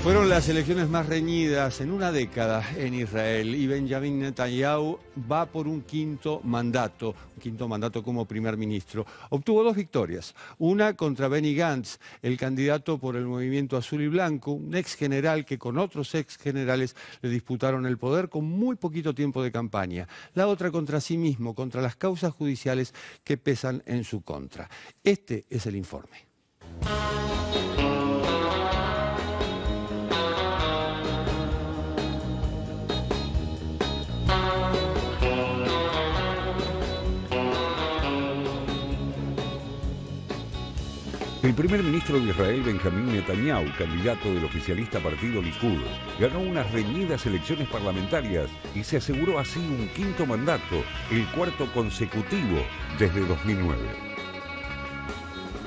Fueron las elecciones más reñidas en una década en Israel y Benjamin Netanyahu va por un quinto mandato como primer ministro. Obtuvo dos victorias, una contra Benny Gantz, el candidato por el movimiento azul y blanco, un ex general que con otros ex generales le disputaron el poder con muy poquito tiempo de campaña. La otra contra sí mismo, contra las causas judiciales que pesan en su contra. Este es el informe. El primer ministro de Israel, Benjamin Netanyahu, candidato del oficialista partido Likud, ganó unas reñidas elecciones parlamentarias y se aseguró así un quinto mandato, el cuarto consecutivo desde 2009.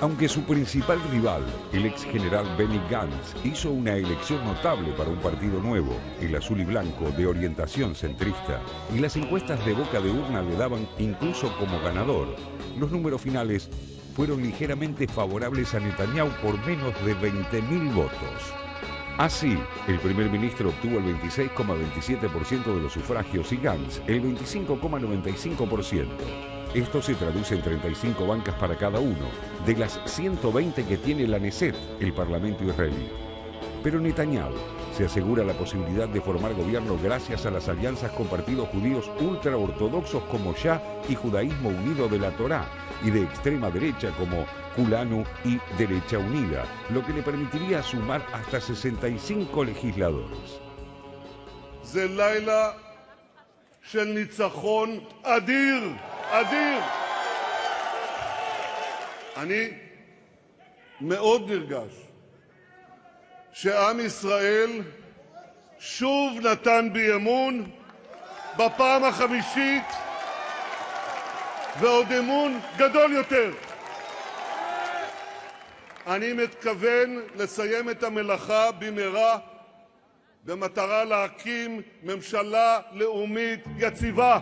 Aunque su principal rival, el ex general Benny Gantz, hizo una elección notable para un partido nuevo, el azul y blanco de orientación centrista, y las encuestas de boca de urna le daban incluso como ganador, los números finales fueron ligeramente favorables a Netanyahu por menos de 20.000 votos. Así, el primer ministro obtuvo el 26,27% de los sufragios y Gantz el 25,95%. Esto se traduce en 35 bancas para cada uno, de las 120 que tiene la Knesset, el parlamento israelí. Pero Netanyahu se asegura la posibilidad de formar gobierno gracias a las alianzas con partidos judíos ultraortodoxos como Shah y Judaísmo Unido de la Torá, y de extrema derecha como Kulanu y Derecha Unida, lo que le permitiría sumar hasta 65 legisladores. זה לילה של ניצחון אדיר, אדיר. אני מאוד נרגש שעם ישראל שוב נתן בי אמון בפעם החמישית ועוד אמון גדול יותר. אני מתכוון לסיים את המלאכה במהרה במטרה להקים ממשלה לאומית יציבה.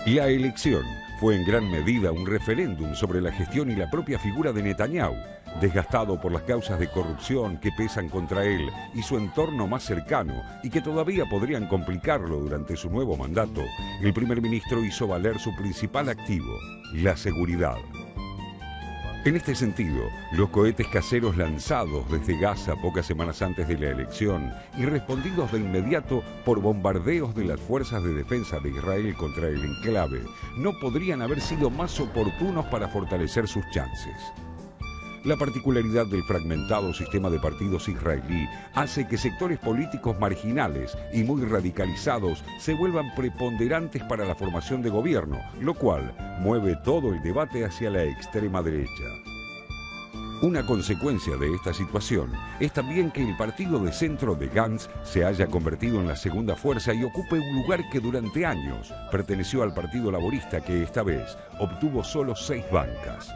La elección fue en gran medida un referéndum sobre la gestión y la propia figura de Netanyahu, desgastado por las causas de corrupción que pesan contra él y su entorno más cercano y que todavía podrían complicarlo durante su nuevo mandato. El primer ministro hizo valer su principal activo, la seguridad. En este sentido, los cohetes caseros lanzados desde Gaza pocas semanas antes de la elección y respondidos de inmediato por bombardeos de las fuerzas de defensa de Israel contra el enclave no podrían haber sido más oportunos para fortalecer sus chances. La particularidad del fragmentado sistema de partidos israelí hace que sectores políticos marginales y muy radicalizados se vuelvan preponderantes para la formación de gobierno, lo cual mueve todo el debate hacia la extrema derecha. Una consecuencia de esta situación es también que el partido de centro de Gantz se haya convertido en la segunda fuerza y ocupe un lugar que durante años perteneció al Partido Laborista, que esta vez obtuvo solo 6 bancas.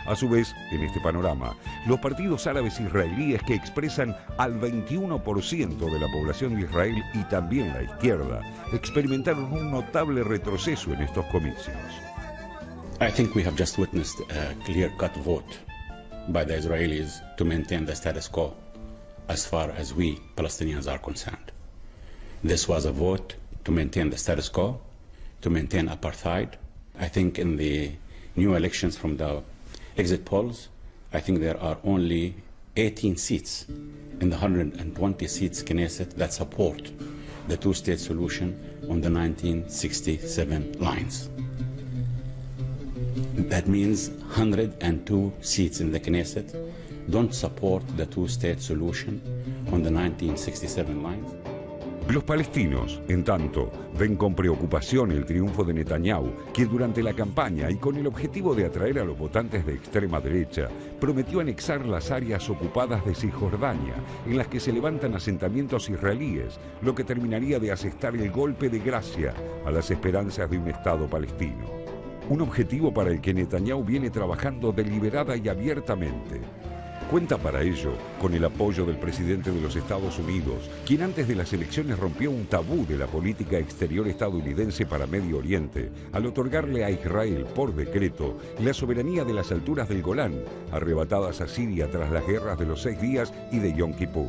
A su vez, en este panorama, los partidos árabes israelíes, que expresan al 21% de la población de Israel y también la izquierda, experimentaron un notable retroceso en estos comicios. I think we have just witnessed a clear-cut vote by the Israelis to maintain the status quo as far as we Palestinians are concerned. This was a vote to maintain the status quo, to maintain apartheid. I think in the new elections from the exit polls, I think there are only 18 seats in the 120 seats Knesset that support the two-state solution on the 1967 lines. That means 102 seats in the Knesset don't support the two-state solution on the 1967 lines. Los palestinos, en tanto, ven con preocupación el triunfo de Netanyahu, que durante la campaña y con el objetivo de atraer a los votantes de extrema derecha, prometió anexar las áreas ocupadas de Cisjordania, en las que se levantan asentamientos israelíes, lo que terminaría de asestar el golpe de gracia a las esperanzas de un Estado palestino. Un objetivo para el que Netanyahu viene trabajando deliberada y abiertamente. Cuenta para ello con el apoyo del presidente de los Estados Unidos, quien antes de las elecciones rompió un tabú de la política exterior estadounidense para Medio Oriente, al otorgarle a Israel por decreto la soberanía de las alturas del Golán, arrebatadas a Siria tras las guerras de los 6 días y de Yom Kippur.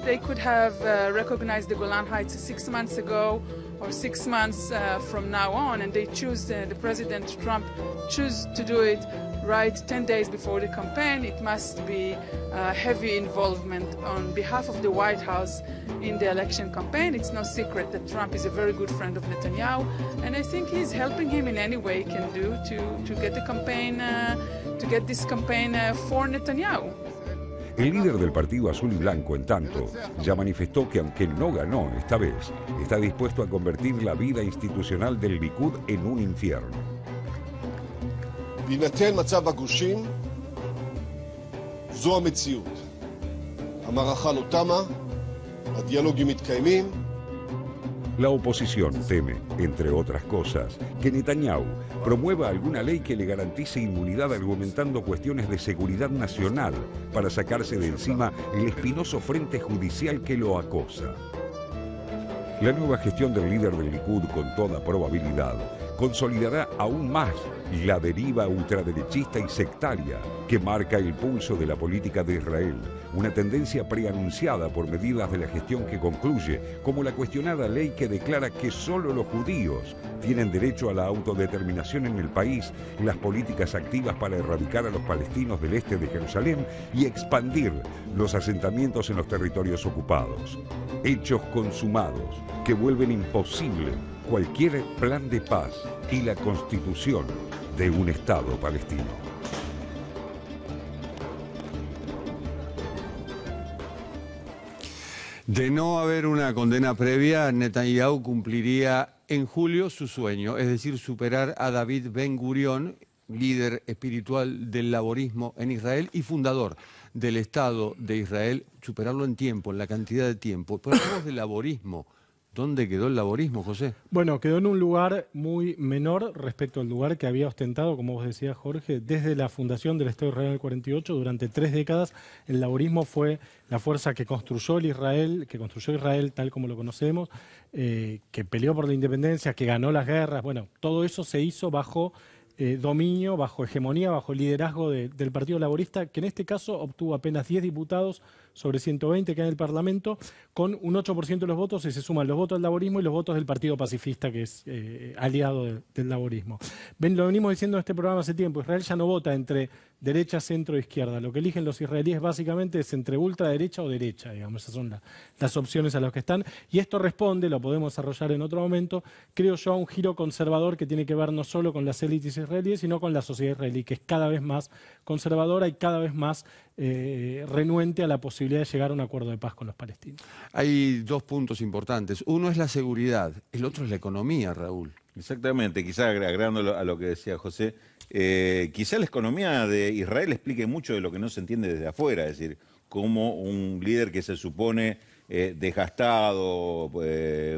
They could have recognized the Golan Heights 6 months ago or 6 months from now on, and they choose, the President Trump choose to do it right 10 days before the campaign. It must be heavy involvement on behalf of the White House in the election campaign. It's no secret that Trump is a very good friend of Netanyahu, and I think he's helping him in any way he can do to get the campaign, to get this campaign for Netanyahu. El líder del Partido Azul y Blanco, en tanto, ya manifestó que aunque no ganó esta vez, está dispuesto a convertir la vida institucional del Likud en un infierno. בהינתן מצב הגושים, זו המציאות. המערכה לא תמה, הדיאלוגים מתקיימים. La oposición teme, entre otras cosas, que Netanyahu promueva alguna ley que le garantice inmunidad argumentando cuestiones de seguridad nacional para sacarse de encima el espinoso frente judicial que lo acosa. La nueva gestión del líder del Likud, con toda probabilidad, consolidará aún más la deriva ultraderechista y sectaria que marca el pulso de la política de Israel, una tendencia preanunciada por medidas de la gestión que concluye, como la cuestionada ley que declara que solo los judíos tienen derecho a la autodeterminación en el país, las políticas activas para erradicar a los palestinos del este de Jerusalén y expandir los asentamientos en los territorios ocupados. Hechos consumados que vuelven imposible cualquier plan de paz y la constitución de un Estado palestino. De no haber una condena previa, Netanyahu cumpliría en julio su sueño, es decir, superar a David Ben Gurión, líder espiritual del laborismo en Israel y fundador del Estado de Israel, superarlo en tiempo, en la cantidad de tiempo. Pero hablamos del laborismo. ¿Dónde quedó el laborismo, José? Bueno, quedó en un lugar muy menor respecto al lugar que había ostentado, como vos decías, Jorge, desde la fundación del Estado de Israel en el 48. Durante 3 décadas, el laborismo fue la fuerza que construyó Israel tal como lo conocemos, que peleó por la independencia, que ganó las guerras. Bueno, todo eso se hizo bajo dominio, bajo hegemonía, bajo liderazgo del Partido Laborista, que en este caso obtuvo apenas 10 diputados sobre 120 que hay en el Parlamento, con un 8% de los votos, y se suman los votos del laborismo y los votos del Partido Pacifista, que es aliado del laborismo. Lo venimos diciendo en este programa hace tiempo, Israel ya no vota entre derecha, centro e izquierda. Lo que eligen los israelíes básicamente es entre ultraderecha o derecha, digamos. Esas son las opciones a las que están. Y esto responde, lo podemos desarrollar en otro momento, creo yo, a un giro conservador que tiene que ver no solo con las élites israelíes, sino con la sociedad israelí, que es cada vez más conservadora y cada vez más renuente a la posibilidad de llegar a un acuerdo de paz con los palestinos. Hay 2 puntos importantes. Uno es la seguridad, el otro es la economía, Raúl. Exactamente, quizás agregando a lo que decía José, quizá la economía de Israel explique mucho de lo que no se entiende desde afuera, es decir, cómo un líder que se supone desgastado,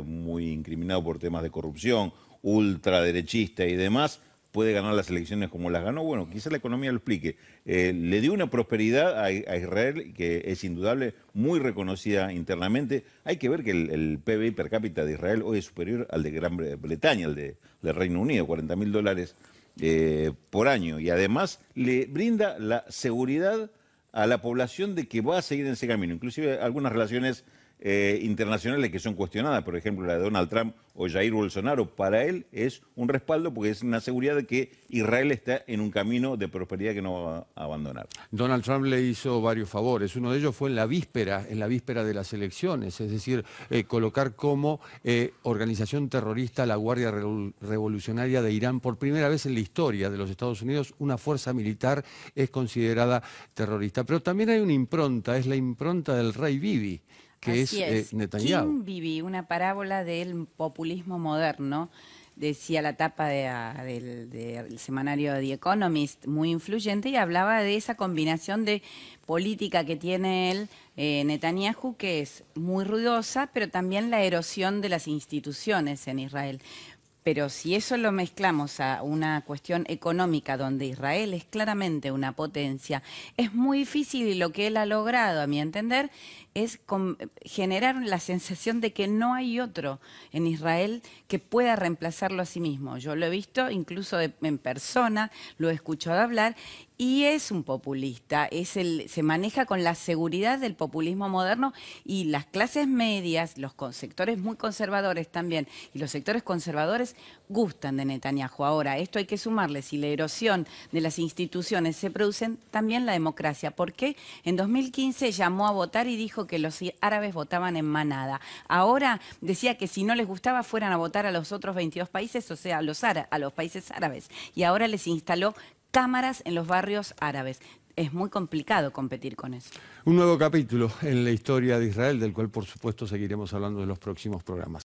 muy incriminado por temas de corrupción, ultraderechista y demás, puede ganar las elecciones como las ganó. Bueno, quizá la economía lo explique. Le dio una prosperidad a Israel que es indudable, muy reconocida internamente. Hay que ver que el PBI per cápita de Israel hoy es superior al de Gran Bretaña, al del Reino Unido, $40.000 por año. Y además le brinda la seguridad a la población de que va a seguir en ese camino. Inclusive algunas relaciones internacionales que son cuestionadas, por ejemplo la de Donald Trump o Jair Bolsonaro, para él es un respaldo porque es una seguridad de que Israel está en un camino de prosperidad que no va a abandonar. Donald Trump le hizo varios favores, uno de ellos fue en la víspera de las elecciones, es decir, colocar como organización terrorista a la Guardia Revolucionaria de Irán. Por primera vez en la historia de los Estados Unidos, una fuerza militar es considerada terrorista. Pero también hay una impronta, es la impronta del rey Bibi, que es Netanyahu. King Bibi, una parábola del populismo moderno, decía la tapa del semanario The Economist, muy influyente, y hablaba de esa combinación de política que tiene él, Netanyahu, que es muy ruidosa, pero también la erosión de las instituciones en Israel. Pero si eso lo mezclamos a una cuestión económica donde Israel es claramente una potencia, es muy difícil, y lo que él ha logrado, a mi entender, es generar la sensación de que no hay otro en Israel que pueda reemplazarlo a sí mismo. Yo lo he visto incluso en persona, lo he escuchado hablar, y es un populista, se maneja con la seguridad del populismo moderno, y las clases medias, los sectores muy conservadores también, y los sectores conservadores gustan de Netanyahu. Ahora, esto hay que sumarle, si la erosión de las instituciones se producen, también la democracia. ¿Por qué? En 2015 llamó a votar y dijo que los árabes votaban en manada. Ahora decía que si no les gustaba fueran a votar a los otros 22 países, o sea, a los países árabes. Y ahora les instaló cámaras en los barrios árabes. Es muy complicado competir con eso. Un nuevo capítulo en la historia de Israel, del cual por supuesto seguiremos hablando en los próximos programas.